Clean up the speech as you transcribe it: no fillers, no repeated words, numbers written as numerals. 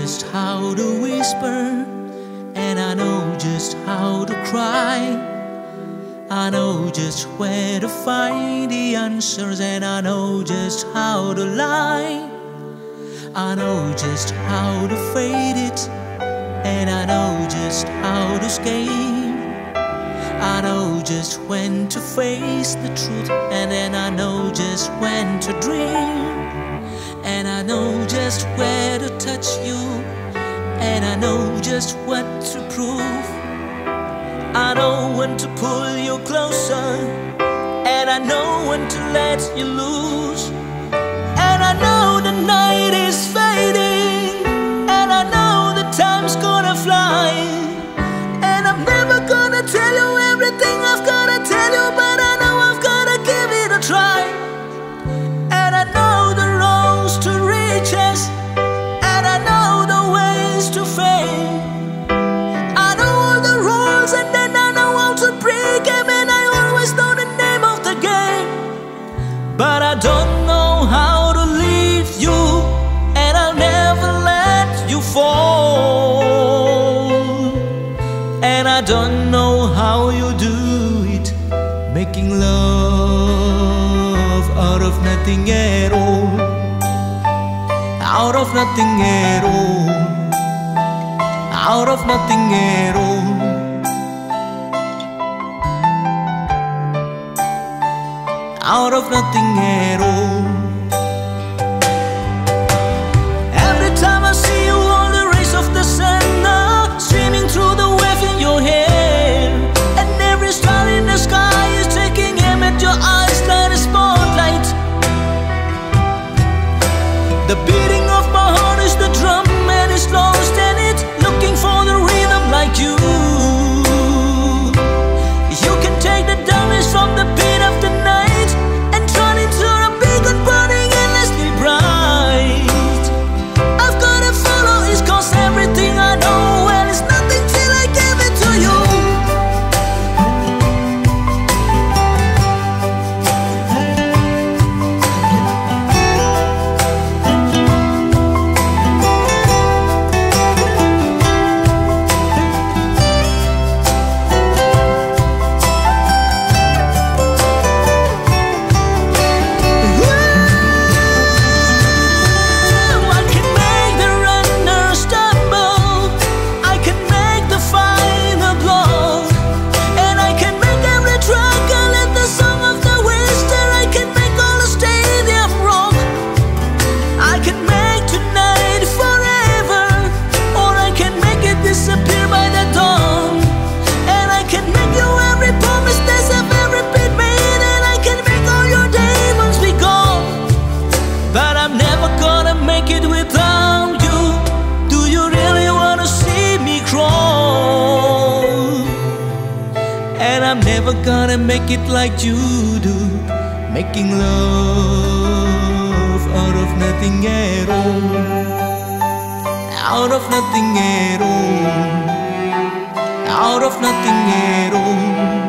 just how to whisper, and I know just how to cry. I know just where to find the answers, and I know just how to lie. I know just how to fade it, and I know just how to escape. I know just when to face the truth, and then I know just when to dream. And I know just where to touch you, and I know just what to prove. I know when to pull you closer, and I know when to let you lose. And I know the night is fading, and I know the time's gonna fly. And I'm never gonna tell you everything I've gotta tell you, but I know I've gotta give it a try. And I know the roads to riches, and I know the ways to fame. I know all the rules, and then I know how to break them, and I always know the name of the game. But I don't know how to leave you, and I'll never let you fall. And I don't know how you do it, making love out of nothing at all. Out of nothing at all. Out of nothing at all. Out of nothing at all. Every time I see you on the rays of the sun now, streaming through the wave in your hair, and every star in the sky is taking aim at your eyes like a spotlight. The beating of my heart is the drum, and it's lost in it, looking for the rhythm like you. You can take the darkness from the beat of the night and turn into a beacon burning endlessly bright. I've gotta follow it, 'cause everything I know, well, it's nothing till I give it to you. I'm never gonna make it like you do, making love out of nothing at all. Out of nothing at all. Out of nothing at all.